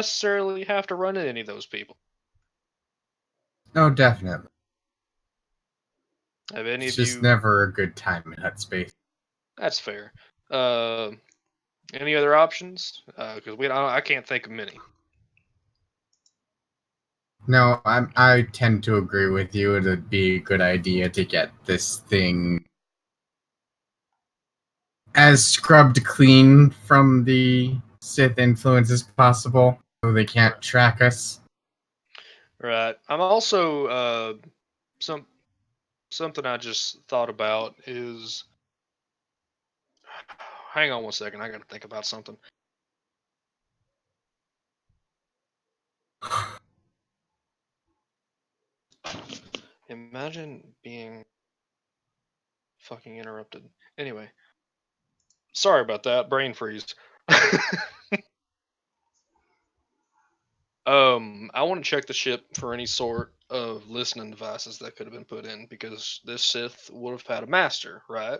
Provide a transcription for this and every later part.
necessarily have to run into any of those people. No, definitely. Have any It's of just you? never a good time in that space. That's fair. Any other options? Because I can't think of many. No, I tend to agree with you. It'd be a good idea to get this thing as scrubbed clean from the Sith influence as possible, so they can't Right. track us. Right. I'm also something I just thought about is. Hang on one second. I got to think about something. Imagine being fucking interrupted. Anyway, sorry about that. Brain freeze. I want to check the ship for any sort of listening devices that could have been put in because this Sith would have had a master, right?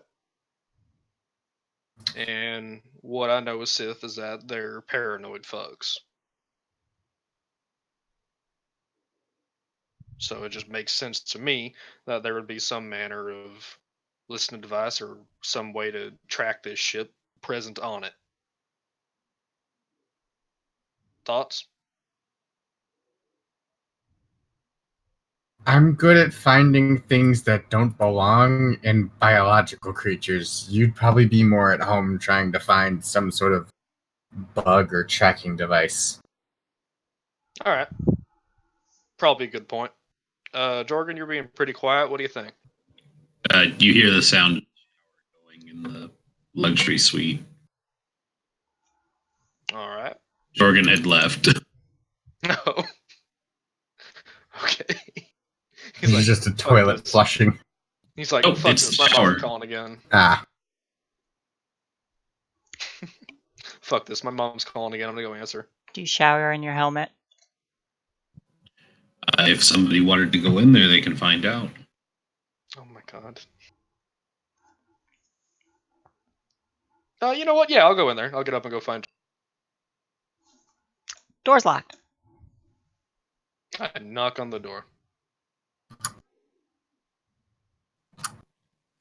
And what I know with Sith is that they're paranoid fucks. So it just makes sense to me that there would be some manner of listening device or some way to track this ship present on it. Thoughts? I'm good at finding things that don't belong in biological creatures. You'd probably be more at home trying to find some sort of bug or tracking device. All right, probably a good point. Jorgen, you're being pretty quiet. What do you think? You hear the sound going in the luxury suite. All right. Jorgen had left. No. Okay. He's like, just a "Fuck toilet this." flushing. He's like, Oh, fuck it's this. the My mom's shower. calling again. Ah. Fuck this. My mom's calling again. I'm gonna go answer. Do you shower in your helmet? If somebody wanted to go in there, they can find out. Oh my god. You know what? Yeah, I'll go in there. I'll get up and go find. Door's locked. I knock on the door.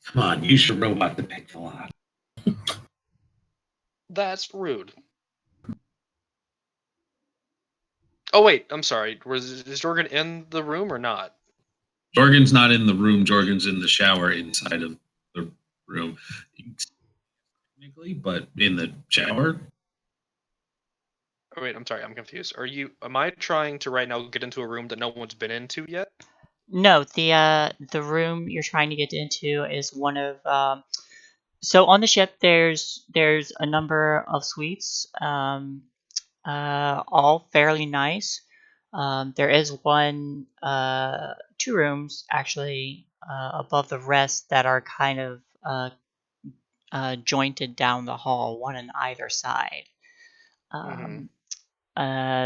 Come on, use your robot to pick the lock. That's rude. Oh wait, I'm sorry. Is Jorgen in the room or not? Jorgen's not in the room. Jorgen's in the shower inside of the room. Technically, but in the shower. Oh wait, I'm sorry. I'm confused. Am I trying to right now get into a room that no one's been into yet? No, the room you're trying to get into is one of so on the ship there's a number of suites, all fairly nice. There is two rooms actually above the rest that are kind of jointed down the hall, one on either side.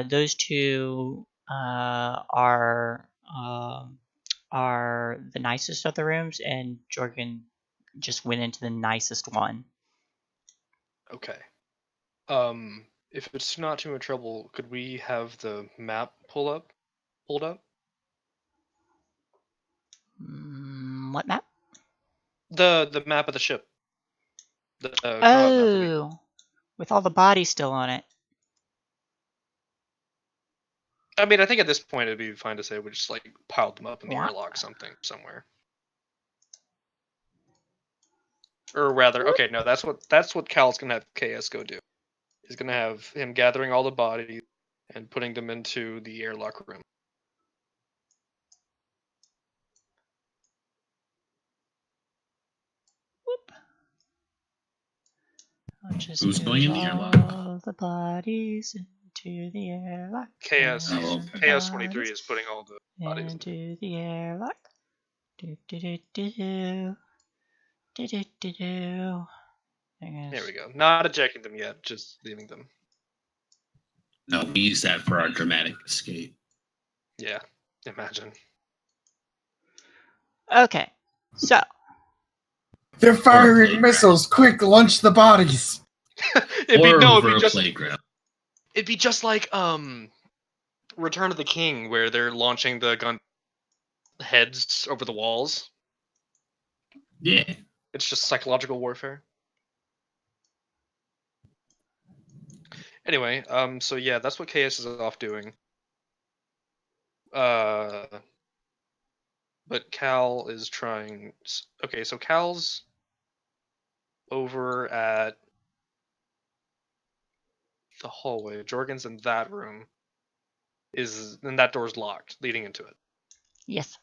Those two are the nicest of the rooms, and Jorgen just went into the nicest one. Okay. If it's not too much trouble, could we have the map pulled up? What map? The map of the ship. Oh, with all the bodies still on it. I mean, I think at this point it'd be fine to say we just like piled them up in the airlock somewhere. Or rather, okay, no, that's what Cal's gonna have KS go do. He's gonna have him gathering all the bodies and putting them into the airlock room. I'll just Who's going in the airlock? all the bodies into the airlock. KS okay. 23 is putting all the bodies into the airlock. Do do do do do do do do. There we go. Not ejecting them yet, just leaving them. No, we use that for our dramatic escape. Yeah, imagine. Okay, so they're firing missiles! Quick, launch the bodies! It'd be playground. It'd be just like Return of the King, where they're launching the gun heads over the walls. Yeah. It's just psychological warfare. Anyway, so yeah, that's what KS is off doing. But Cal is trying. Okay, so Cal's over at the hallway. Jorgen's in that room. And that door's locked, leading into it. Yes.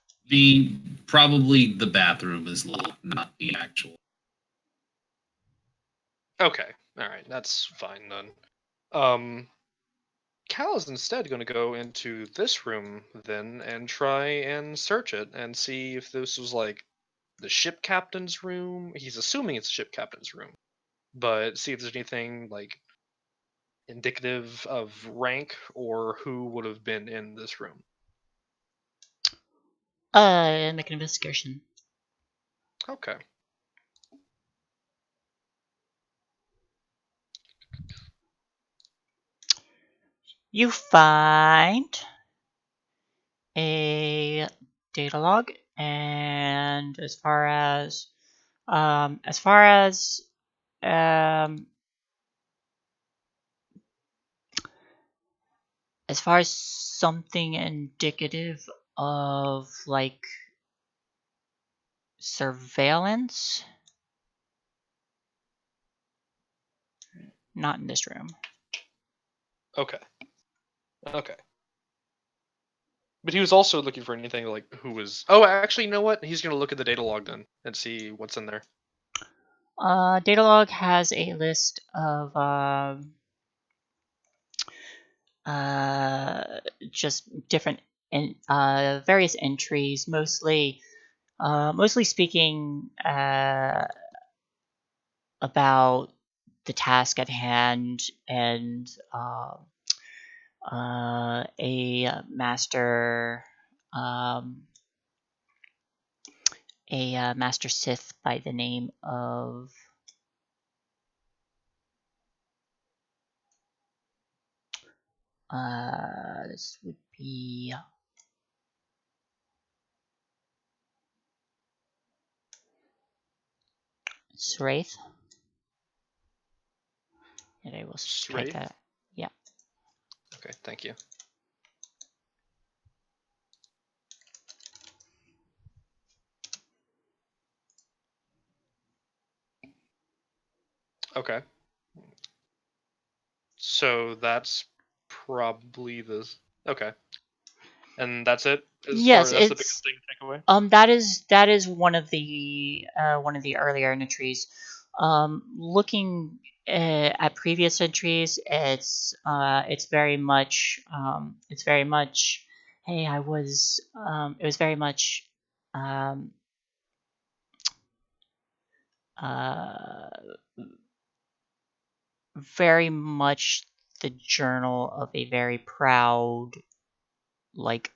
Probably the bathroom is locked, not the actual. Okay, all right, that's fine then. Cal is instead going to go into this room then and try and search it and see if this was like the ship captain's room. He's assuming it's the ship captain's room, but see if there's anything like indicative of rank or who would have been in this room. Make an investigation. Okay. You find a data log, and as far as um, something indicative of like surveillance, not in this room. Okay. But he was also looking for anything like who was. Oh, actually, you know what? He's gonna look at the data log then and see what's in there. Data log has a list of just different various entries, mostly speaking about the task at hand and a master master Sith by the name of this would be Sraith. And I will type Sraith? that. Yeah. Okay, thank you. Okay. So that's probably this. Okay. And that's it. Yes, That's the biggest it's thing to take away. that is one of the earlier entries. Looking at previous entries, it's very much hey, I was it was very much um, uh, very much the journal of a very proud, like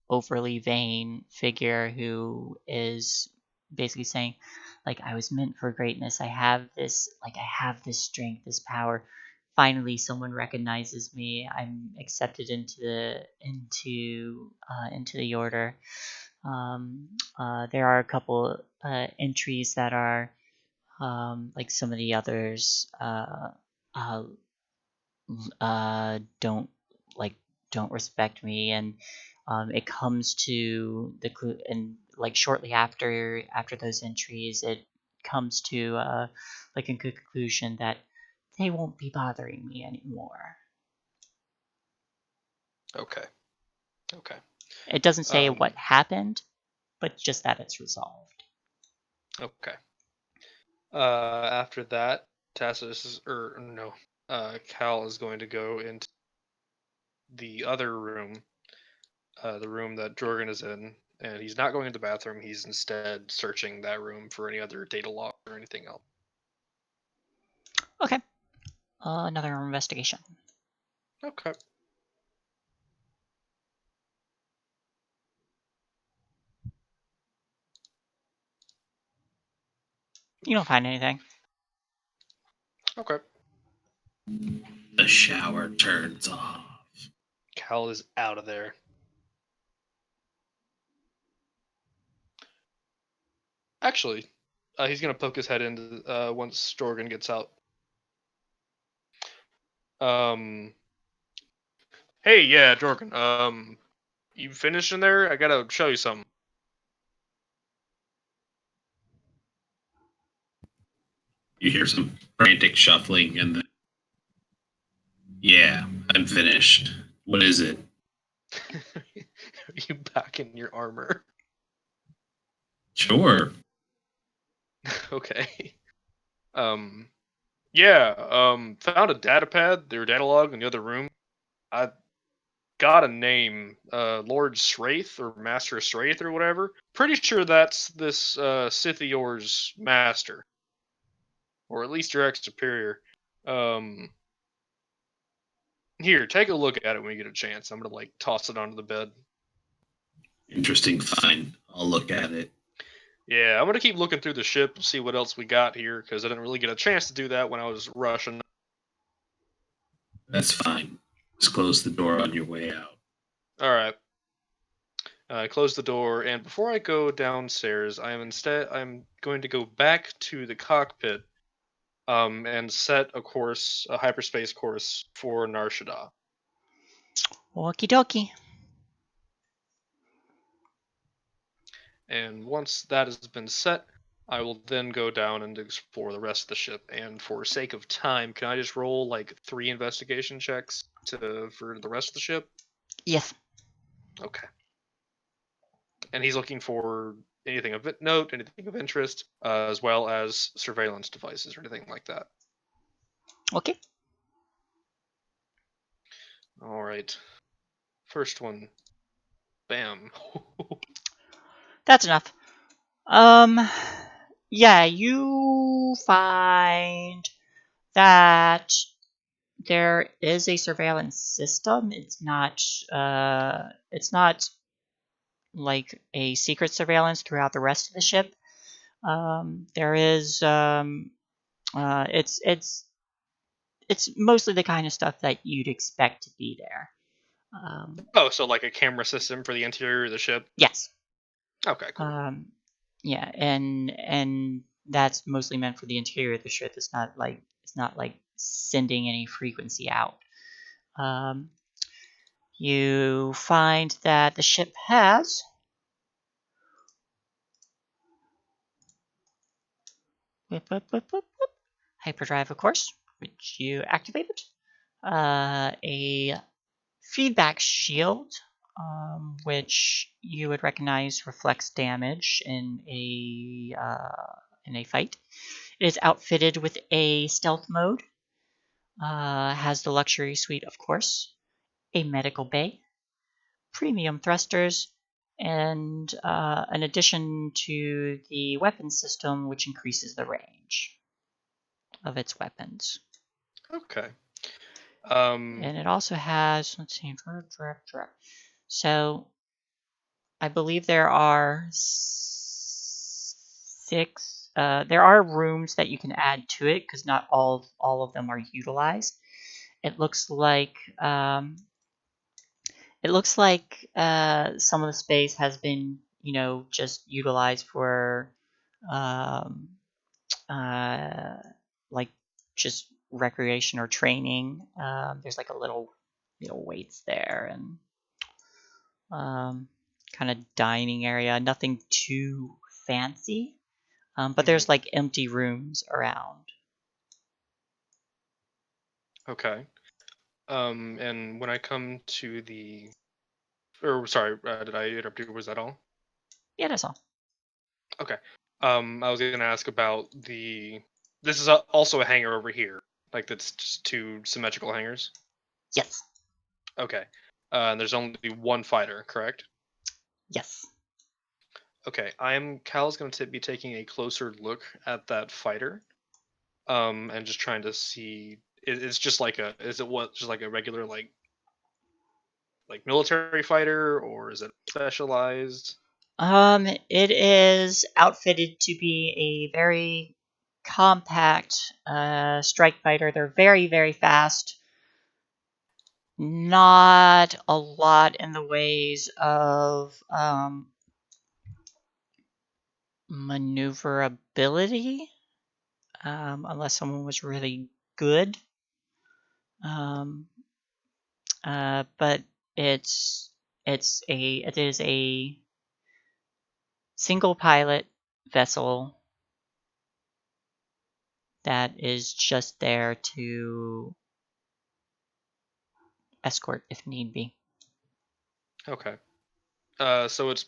overly vain figure who is basically saying, like, I was meant for greatness. I have this strength, this power. Finally someone recognizes me. I'm accepted into the order. There are a couple entries that are like some of the others uh, don't don't respect me, and it comes to and like shortly after those entries, it comes to like a conclusion that they won't be bothering me anymore. Okay. It doesn't say Um, what happened, but just that it's resolved. Okay. After that, Cal is going to go into the other room, the room that Jorgen is in, and he's not going to the bathroom. He's instead searching that room for any other data log or anything else. Okay. Another investigation. Okay. You don't find anything. Okay. the shower turns off. Cal is out of there. Actually, he's gonna poke his head in once Jorgen gets out. Hey, yeah, Jorgen. You finished in there? I gotta show you something. You hear some frantic shuffling, and yeah, I'm finished. What is it? Are you back in your armor? Sure. Okay. Yeah, found a data pad, their data log in the other room. I got a name, Lord Sraith or Master Sraith or whatever. Pretty sure that's this Sith of yours master, or at least your ex superior. Um, Here, take a look at it when you get a chance. I'm gonna like toss it onto the bed. Interesting find. I'll look at it. Yeah, I'm gonna keep looking through the ship, see what else we got here, because I didn't really get a chance to do that when I was rushing. That's fine. Just close the door on your way out. All right. Close the door, and before I go downstairs, I'm going to go back to the cockpit, and set a course, a hyperspace course for Nar Shaddaa. Okie dokie. And once that has been set, I will then go down and explore the rest of the ship. And for sake of time, can I just roll like 3 investigation checks for the rest of the ship? Yes. Okay. And he's looking for anything of note, anything of interest, as well as surveillance devices or anything like that. Okay. All right. First one. Bam. That's enough. Yeah, you find that there is a surveillance system. It's not like a secret surveillance throughout the rest of the ship. There is it's mostly the kind of stuff that you'd expect to be there. Oh, so like a camera system for the interior of the ship? Yes. Okay, cool. Yeah, and that's mostly meant for the interior of the ship. It's not like sending any frequency out. You find that the ship has hyperdrive, of course, which you activated. A feedback shield, which you would recognize reflects damage in a fight. It is outfitted with a stealth mode. Has the luxury suite, of course, a medical bay, premium thrusters, and an addition to the weapon system, which increases the range of its weapons. Okay. And it also has, let's see, so I believe there are 6. There are rooms that you can add to it because not all of them are utilized. It looks like some of the space has been, just utilized for like just recreation or training. There's like a little weights there and kind of dining area. Nothing too fancy, but there's like empty rooms around. Okay. And when I come to the, or sorry, did I interrupt you? Was that all? Yeah, that's all. Okay. I was gonna ask about the. This is also a hangar over here, like that's just 2 symmetrical hangars. Yes. Okay. And there's only one fighter, correct? Yes. Okay. Cal's gonna be taking a closer look at that fighter, and just trying to see. It's just like a. Is it just like a regular like military fighter, or is it specialized? It is outfitted to be a very compact strike fighter. They're very, very fast. Not a lot in the ways of maneuverability, unless someone was really good. But it is a single pilot vessel that is just there to escort if need be. Okay. So it's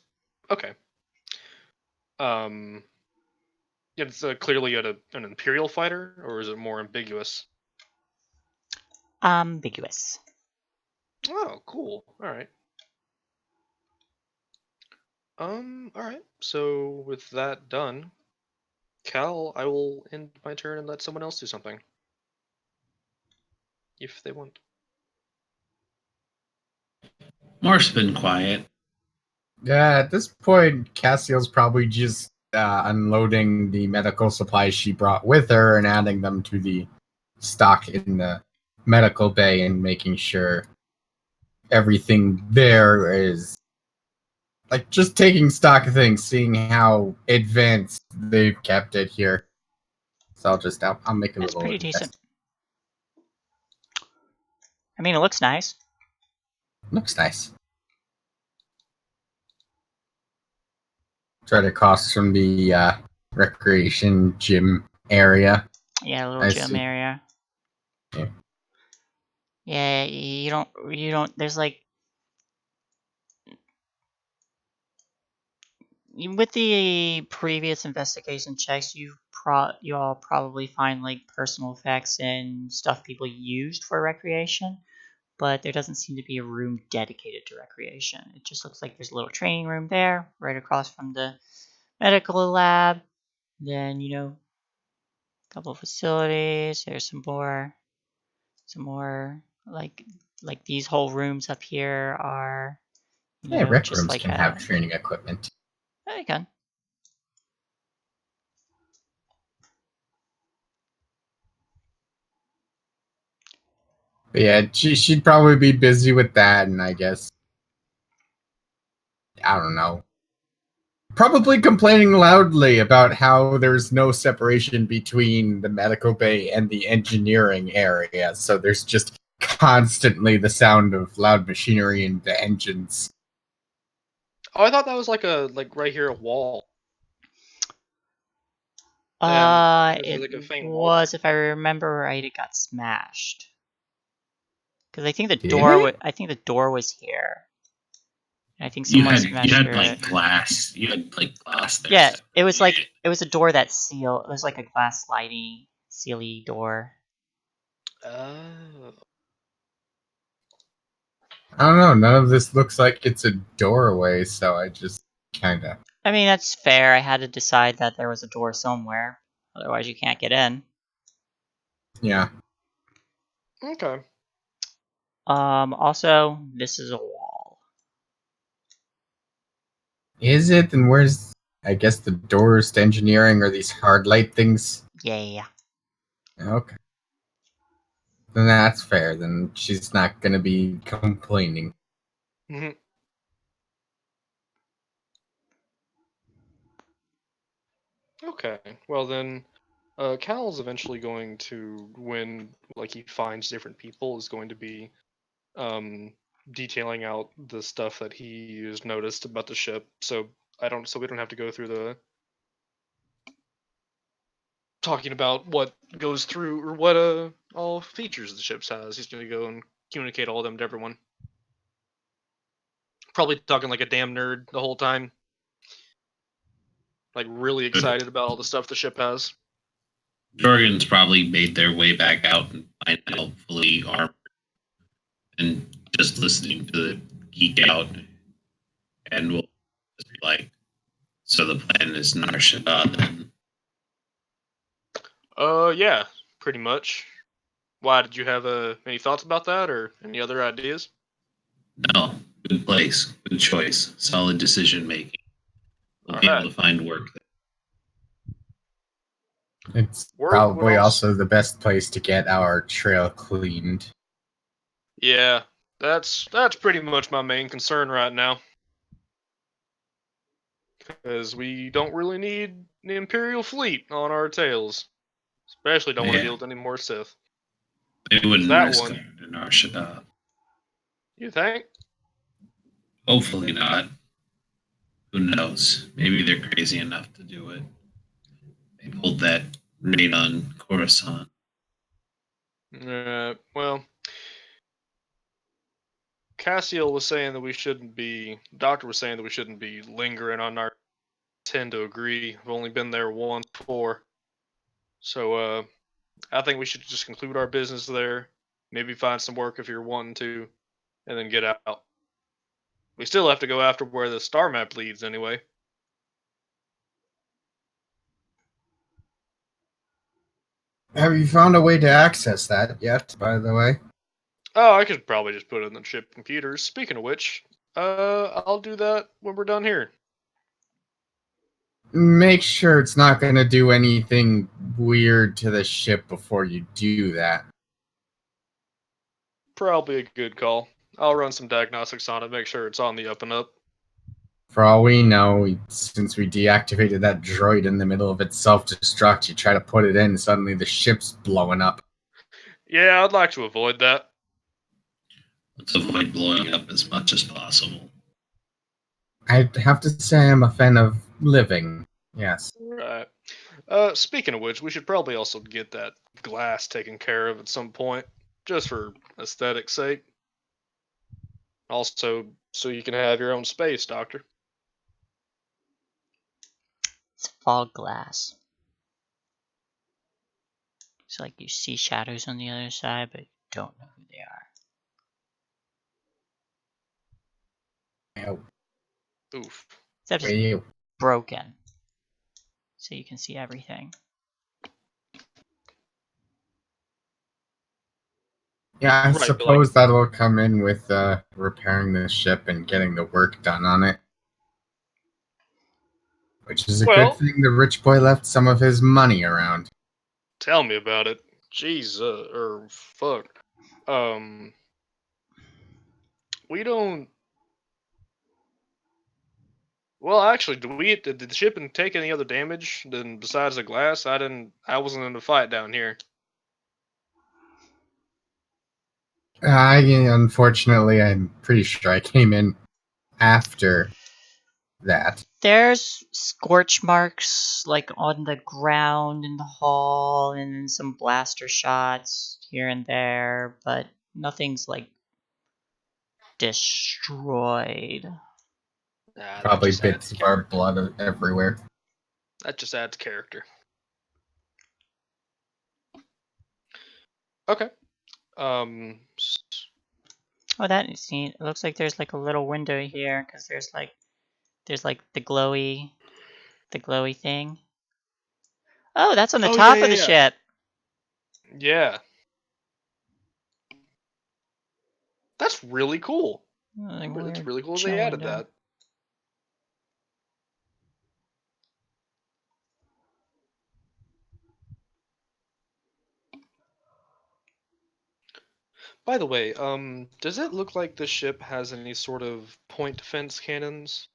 okay. It's clearly an Imperial fighter, or is it more ambiguous? Ambiguous. Oh, cool. All right. All right. So with that done, Cal, I will end my turn and let someone else do something, if they want. Marsh's been quiet. Yeah, at this point, Cassiel's probably just unloading the medical supplies she brought with her and adding them to the stock in the medical bay and making sure everything there is like just taking stock of things, seeing how advanced they've kept it here. So I'll make a That's little pretty investment. decent. I mean, it looks nice. Looks nice. Try to cost from the recreation gym area. Yeah, a little I gym see. area. Yeah. Yeah, you don't. There's like with the previous investigation checks, you all probably find like personal effects and stuff people used for recreation, but there doesn't seem to be a room dedicated to recreation. It just looks like there's a little training room there, right across from the medical lab. Then a couple of facilities. There's some more like these whole rooms up here are Yeah, rec just rooms like can have training equipment. there you go. But yeah, she'd probably be busy with that, and I guess I don't know. Probably complaining loudly about how there's no separation between the medical bay and the engineering area, so there's just constantly the sound of loud machinery and the engines. Oh, I thought that was like right here a wall. And is it It like a faint wall? was, if I remember right, it got smashed. Because I think the Did door, it? I think the door was here. And I think You someone smashed had through like it. glass. You had like glass there. Yeah, it was separating like it was a door that sealed. It was like a glass slidey, sealy door. Oh. I don't know. None of this looks like it's a doorway, so I just kind of. I mean, that's fair. I had to decide that there was a door somewhere. Otherwise, you can't get in. Yeah. Okay. Also, this is a wall. Is it? And where's. I guess the doors to engineering are these hard light things? Yeah. Okay. Then that's fair. Then she's not going to be complaining. hmm Okay. Well then, Cal's eventually going to, when like he finds different people, is going to be um detailing out the stuff that he has noticed about the ship. So we don't have to go through the talking about what goes through or what all features the ship has. He's going to go and communicate all of them to everyone. Probably talking like a damn nerd the whole time. Like really it. excited about all the stuff the ship has. Jorgens probably made their way back out and find out fully armed and just listening to the geek out, and we'll just be like, so the plan is Nar Shaddaa then. Yeah, pretty much. Why did you have any thoughts about that or any other ideas? No, good place, good choice, solid decision making. We'll All be right. able to find work there. It's Work would probably also. also the best place to get our trail cleaned. Yeah, That's pretty much my main concern right now. Because we don't really need the Imperial fleet on our tails. Especially don't want to Yeah. deal with any more Sith. They wouldn't That risk one. that in our Shadab. You think? Hopefully not. Who knows? Maybe they're crazy enough to do it. They pulled that raid on Coruscant. Well, Cassiel was saying that we shouldn't be. The doctor was saying that we shouldn't be lingering on our. Tend to agree. I've only been there once before, so I think we should just conclude our business there. Maybe find some work if you're wanting to, and then get out. We still have to go after where the star map leads anyway. Have you found a way to access that yet, by the way? Oh, I could probably just put it in the ship computers. Speaking of which, I'll do that when we're done here. Make sure it's not going to do anything weird to the ship before you do that. Probably a good call. I'll run some diagnostics on it, make sure it's on the up and up. For all we know, since we deactivated that droid in the middle of its self-destruct, you try to put it in, suddenly the ship's blowing up. Yeah, I'd like to avoid that. Let's avoid blowing up as much as possible. I'd have to say I'm a fan of living. Yes. Right. Speaking of which, we should probably also get that glass taken care of at some point, just for aesthetic's sake. Also, so you can have your own space, Doctor. It's fog glass. So like you see shadows on the other side, but you don't know who they are. Oof. Except it's You. broken. So you can see everything. Yeah, I Right, but suppose that'll come in with repairing the ship and getting the work done on it. Which is a good thing the rich boy left some of his money around. Tell me about it. Jeez, fuck. We don't. Well, actually, did the ship take any other damage than besides the glass? I wasn't in the fight down here. Unfortunately, I'm pretty sure I came in after that. There's scorch marks like on the ground in the hall and some blaster shots here and there, but nothing's like destroyed. Nah, Probably bits of our blood everywhere. That just adds character. Okay. Oh, that is neat. It looks like there's like a little window here because there's like the glowy thing. Oh, that's on the top of the ship. Yeah. That's really cool. Like That's weird really cool chill they added window. that. By the way, does it look like the ship has any sort of point defense cannons?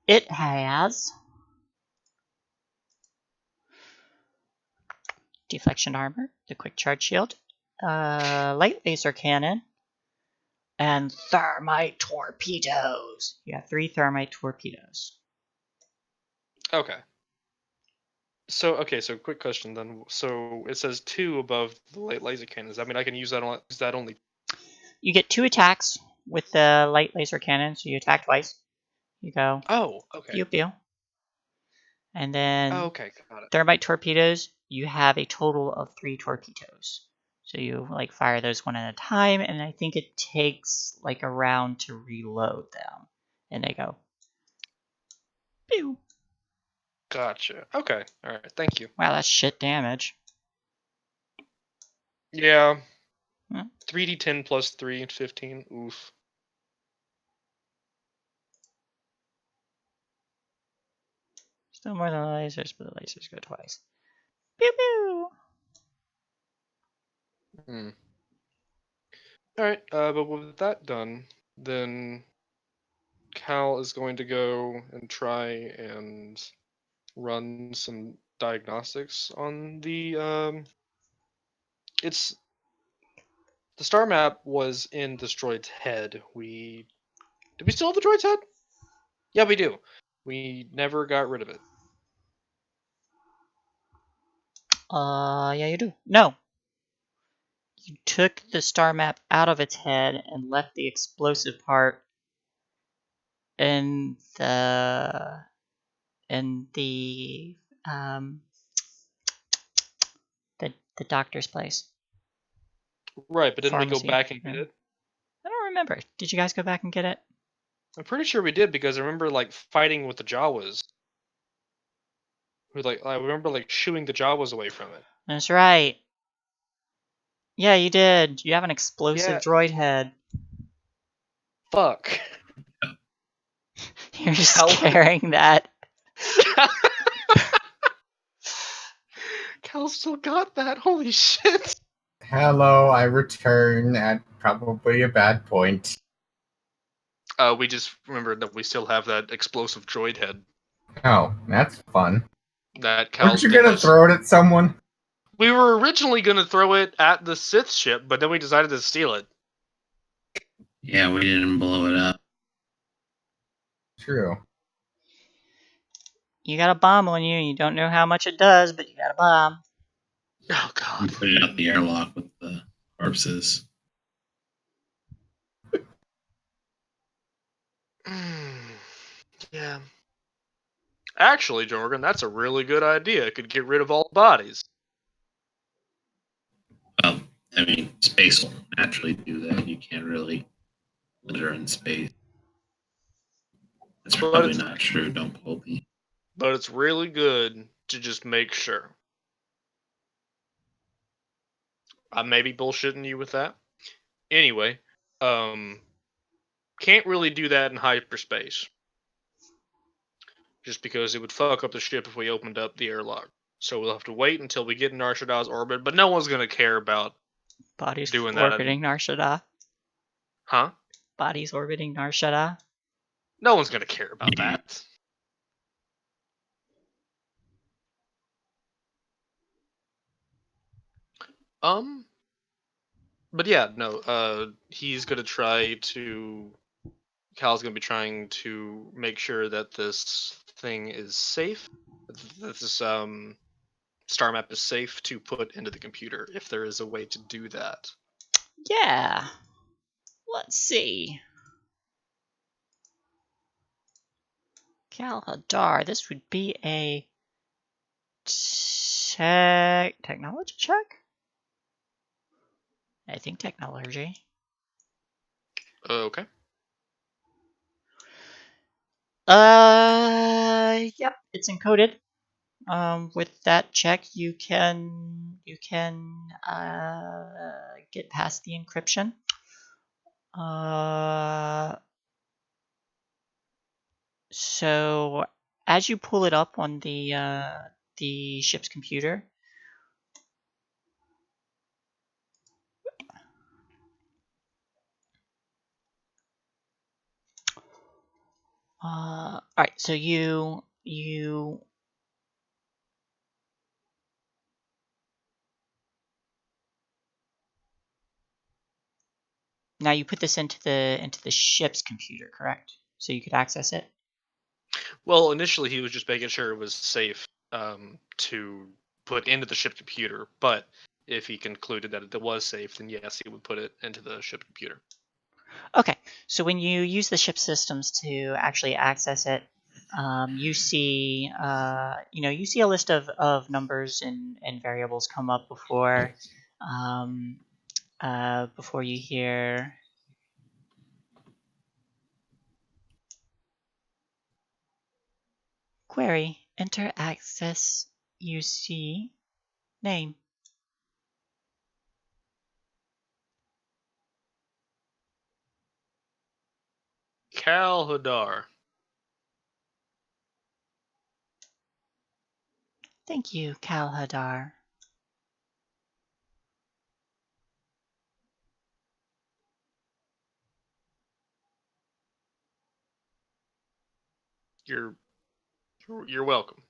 It has deflection armor, the quick charge shield, light laser cannon, and thermite torpedoes. You have 3 thermite torpedoes. Okay. So quick question then. So it says 2 above the light laser cannons. I mean, I can use that on. Is that only? You get 2 attacks with the light laser cannon, so you attack twice. You go Oh, okay. pew pew. And then Okay, got it. thermite torpedoes, you have a total of 3 torpedoes. So you like fire those one at a time, and I think it takes like a round to reload them. And they go pew. Gotcha. Okay. All right. Thank you. Wow, that's shit damage. Yeah. Hmm. 3d10 plus 3 and 15. Oof. Still more than the lasers, but the lasers go twice. Pew pew. Hmm. Alright, but with that done, then Cal is going to go and try and run some diagnostics on the it's the star map was in this droid's head. Did we still have the droid's head? Yeah, we do. We never got rid of it. Yeah, you do. No. You took the star map out of its head and left the explosive part in the um the doctor's place. Right, but didn't we go Pharmacy. back and get Yeah. it? I don't remember. Did you guys go back and get it? I'm pretty sure we did because I remember like fighting with the Jawas. I remember like shooing the Jawas away from it. That's right. Yeah, you did. You have an explosive Yeah. droid head. Fuck. You're just Cal- carrying that. Cal still got that. Holy shit. Hello, I return at probably a bad point. We just remembered that we still have that explosive droid head. Oh, that's fun. That Cal Weren't you gonna throw it at someone? We were originally gonna throw it at the Sith ship, but then we decided to steal it. Yeah, we didn't blow it up. True. You got a bomb on you. You don't know how much it does, but you got a bomb. Oh We god. put it out the airlock with the corpses. Yeah. Actually, Jorgen, that's a really good idea. It could get rid of all bodies. Well, I mean, space will naturally do that. You can't really litter in space. That's But probably it's- not true. Don't quote me. But it's really good to just make sure. I may be bullshitting you with that. Anyway, can't really do that in hyperspace. Just because it would fuck up the ship if we opened up the airlock. So we'll have to wait until we get in Nar Shaddai's orbit, but no one's gonna care about Bodies doing that. orbiting Nar Shaddaa. Huh? Bodies orbiting Nar Shaddaa. No one's gonna care about that. But yeah, no, he's gonna try to Cal's gonna be trying to make sure that this thing is safe. That this star map is safe to put into the computer if there is a way to do that. Yeah. Let's see. Cal Hadar. This would be a technology check? I think technology. Okay. Yep, it's encoded. With that check, you can get past the encryption. So as you pull it up on the ship's computer, all right. So you now you put this into the ship's computer, correct? So you could access it. Well, initially he was just making sure it was safe to put into the ship computer, but if he concluded that it was safe, then yes, he would put it into the ship computer. Okay, so when you use the ship systems to actually access it, you see you see a list of numbers and variables come up before before you hear query, enter access UC name. Cal Hadar. Thank you, Cal Hadar. You're welcome.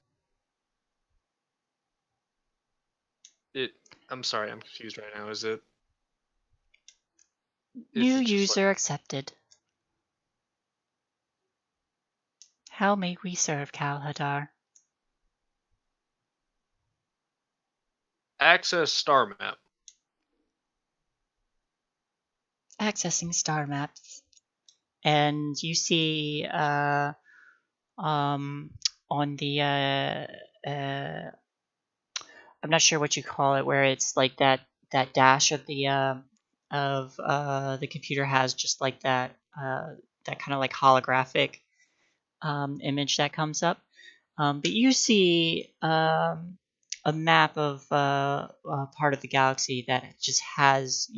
I'm sorry, I'm confused right now. Is it New just user accepted. How may we serve, Kal Hadar? access star map? Accessing star maps. And you see on the I'm not sure what you call it, where it's like that dash of the computer has just like that kind of like holographic image that comes up. But you see a map of part of the galaxy that just has,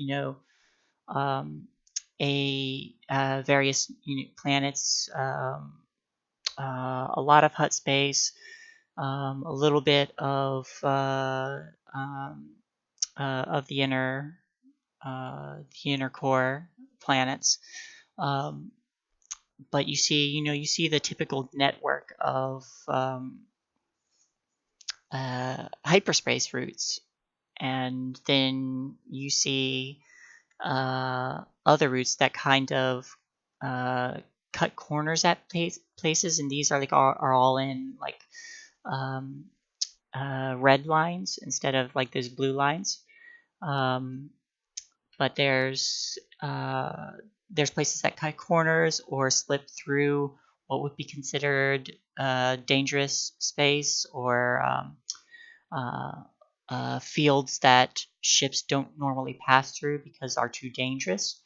a various planets, a lot of hut space, a little bit of the inner core planets. But you see the typical network of hyperspace routes, and then you see other routes that kind of cut corners at places, and these are all in like um, red lines instead of like those blue lines. But there's places that cut corners or slip through what would be considered dangerous space, or fields that ships don't normally pass through because are too dangerous.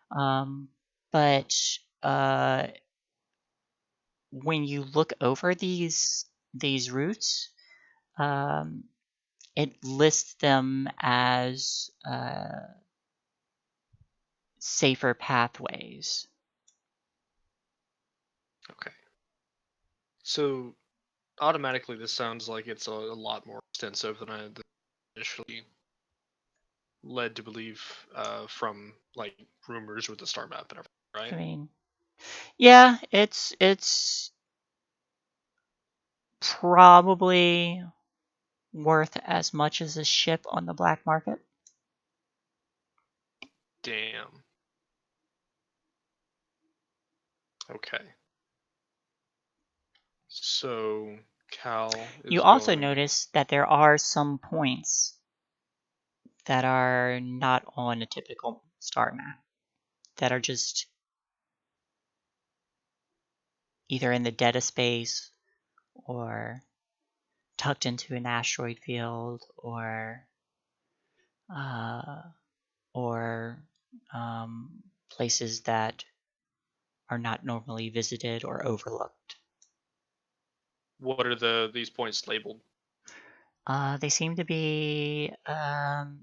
But when you look over these routes, it lists them as safer pathways. Okay. So automatically, this sounds like it's a lot more extensive than I initially led to believe from like rumors with the star map and everything, right? I mean, yeah, it's probably worth as much as a ship on the black market. Damn. Okay. So Cal is You also going. notice that there are some points that are not on a typical star map, that are just either in the dead of space, or tucked into an asteroid field, or or places that are not normally visited or overlooked. What are these points labeled? They seem to be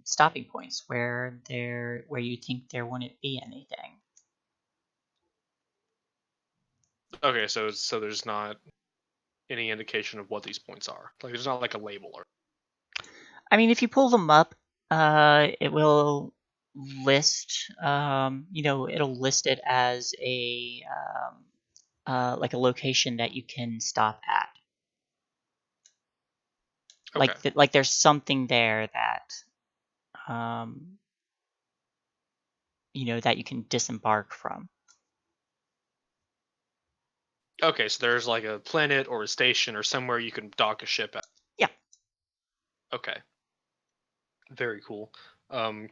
stopping points where you think there wouldn't be anything. Okay, so there's not any indication of what these points are. Like there's not like a label or. I mean, if you pull them up, it will list. It'll list it as a like a location that you can stop at. Okay. Like there's something there that that you can disembark from. Okay, so there's like a planet or a station or somewhere you can dock a ship at. Yeah. Okay. Very cool.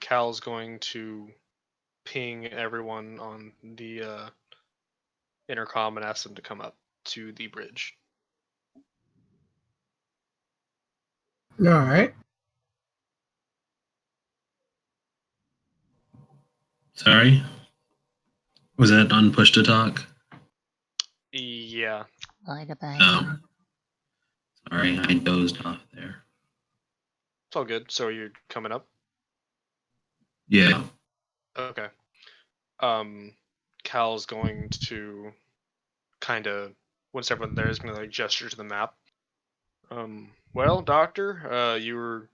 Cal's going to ping everyone on the intercom and ask them to come up to the bridge. All right. Sorry? Was that on push to talk? Yeah. Oh. Sorry, I dozed off there. It's all good. So you're coming up? Yeah. Okay. Cal's going to kind of, once everyone there is going to like gesture to the map. Well, Doctor, you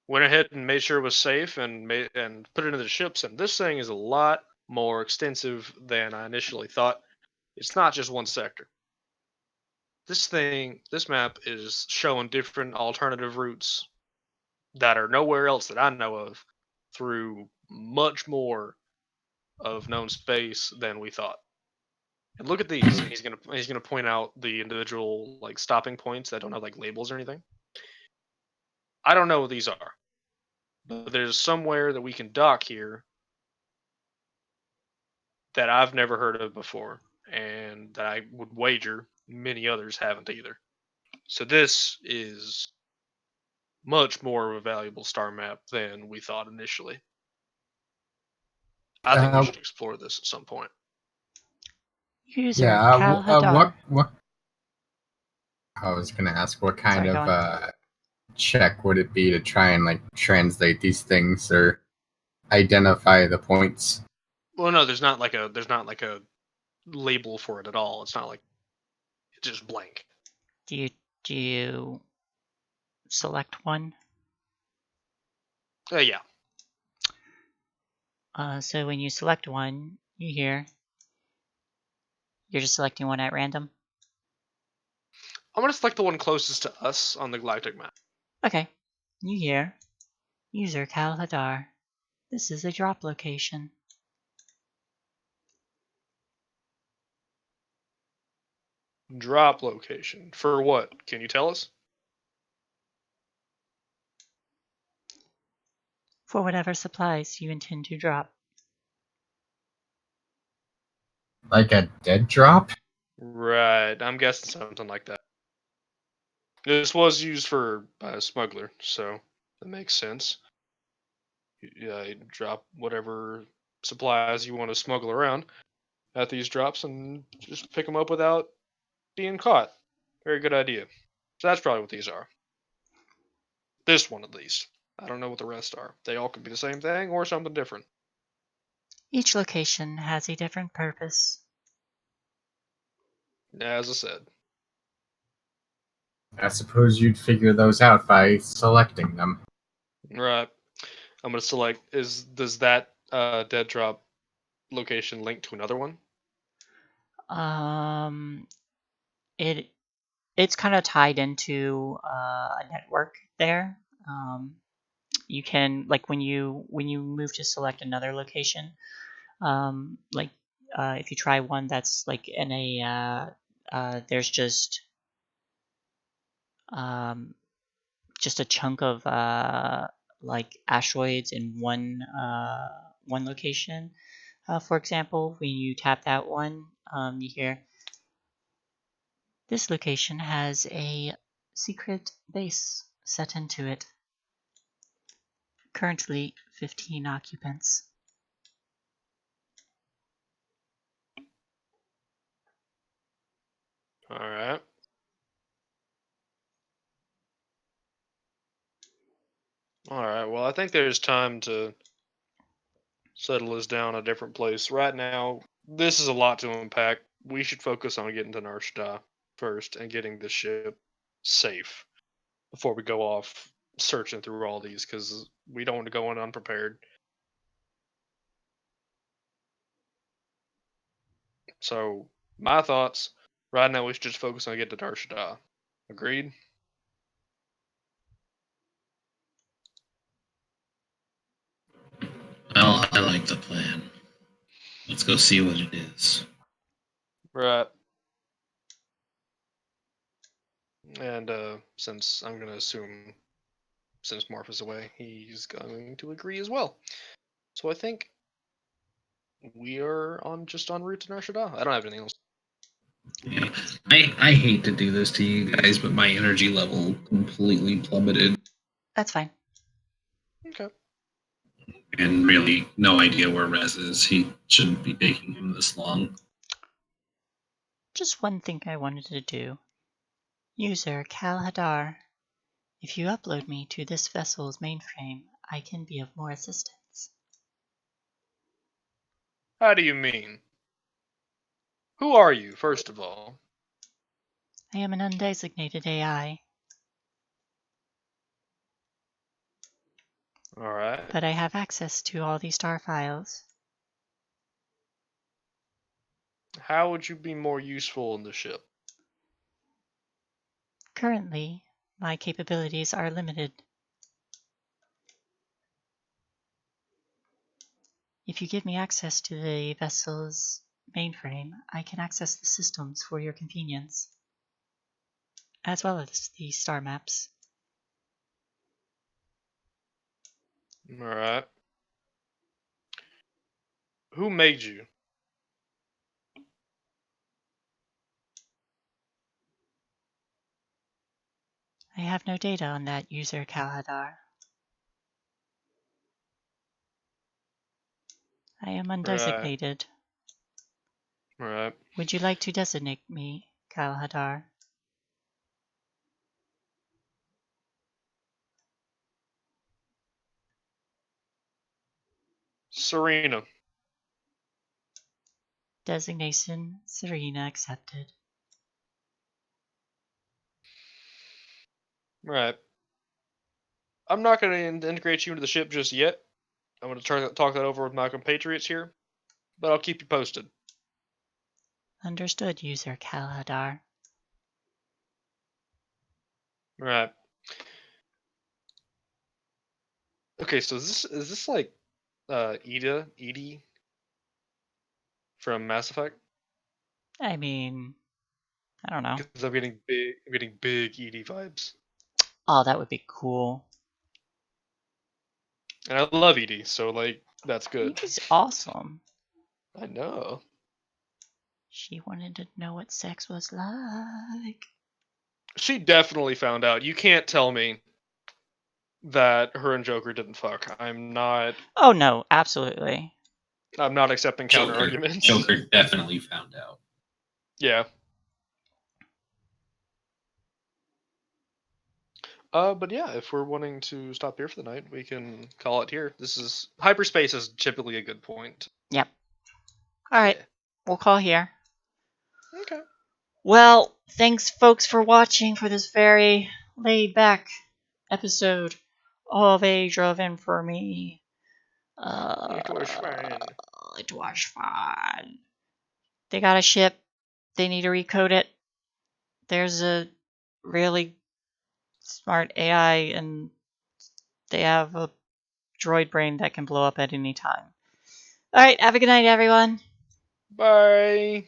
went ahead and made sure it was safe and put it into the ships, and this thing is a lot more extensive than I initially thought. It's not just one sector. this map is showing different alternative routes that are nowhere else that I know of through much more of known space than we thought. And look at these, and he's gonna point out the individual like stopping points that don't have like labels or anything. I don't know what these are, but there's somewhere that we can dock here that I've never heard of before, and that I would wager many others haven't either. So this is much more of a valuable star map than we thought initially. I think we should explore this at some point. User Yeah. Kalhadar. What? I was gonna ask what kind Sorry, go of on. check would it be to try and like translate these things or identify the points? Well, no, there's not like a label for it at all. It's not like it's just blank. Do you select one? Yeah. So when you select one, you're just selecting one at random. I'm gonna select the one closest to us on the galactic map. Okay. You hear user Kalhadar. This is a drop location. Drop location for what? Can you tell us? For whatever supplies you intend to drop. Like a dead drop? Right. I'm guessing something like that. This was used for a smuggler, so that makes sense. You drop whatever supplies you want to smuggle around at these drops and just pick them up without being caught. Very good idea. So that's probably what these are. This one, at least. I don't know what the rest are. They all could be the same thing or something different. Each location has a different purpose. As I said. I suppose you'd figure those out by selecting them. Right. I'm gonna select. Does that dead drop location link to another one? It's kind of tied into a network there. You can like when you move to select another location, like if you try one that's like in a there's just a chunk of like asteroids in one location. For example, when you tap that one, you hear this location has a secret base set into it. Currently 15 occupants. All right. All right. Well, I think there's time to settle this down a different place. Right now, this is a lot to unpack. We should focus on getting to Narshda first and getting the ship safe before we go off searching through all these because we don't want to go in unprepared. So, my thoughts right now, we should just focus on getting to Narshda. Agreed? Well, I like the plan. Let's go see what it is. Right. And since I'm going to assume, since Marf is away, he's going to agree as well. So I think we are just en route to Narshada. I don't have anything else. Yeah. I hate to do this to you guys, but my energy level completely plummeted. That's fine. Okay. And really, no idea where Rez is. He shouldn't be taking him this long. Just one thing I wanted to do. User Kalhadar. If you upload me to this vessel's mainframe, I can be of more assistance. How do you mean? Who are you, first of all? I am an undesignated AI, Alright. but I have access to all these star files. How would you be more useful in the ship? Currently, my capabilities are limited. If you give me access to the vessel's mainframe, I can access the systems for your convenience, as well as the star maps. Alright. Who made you? I have no data on that user, Kalhadar. I am undesignated. Alright. Would you like to designate me, Kalhadar? Serena. Designation Serena accepted. Right. I'm not going to integrate you into the ship just yet. I'm going to talk that over with my compatriots here, but I'll keep you posted. Understood, user Kalhadar. Right. Okay, so is this like Edie from Mass Effect? I mean, I don't know. Because I'm getting big Edie vibes, Oh, that would be cool. and I love Edie, so like that's good. He's awesome. I know. She wanted to know what sex was like. She definitely found out. You can't tell me that her and Joker didn't fuck. I'm not Oh no, absolutely. accepting counter arguments. Joker definitely found out. Yeah. But yeah, if we're wanting to stop here for the night, we can call it here. Hyperspace is typically a good point. Yep. Alright, Yeah. we'll call here. Okay. Well, thanks folks for watching for this very laid back episode of Age of Infamy. It was fun. It was fun. They got a ship. They need to recode it. There's a really smart AI, and they have a droid brain that can blow up at any time. Alright, have a good night, everyone. Bye.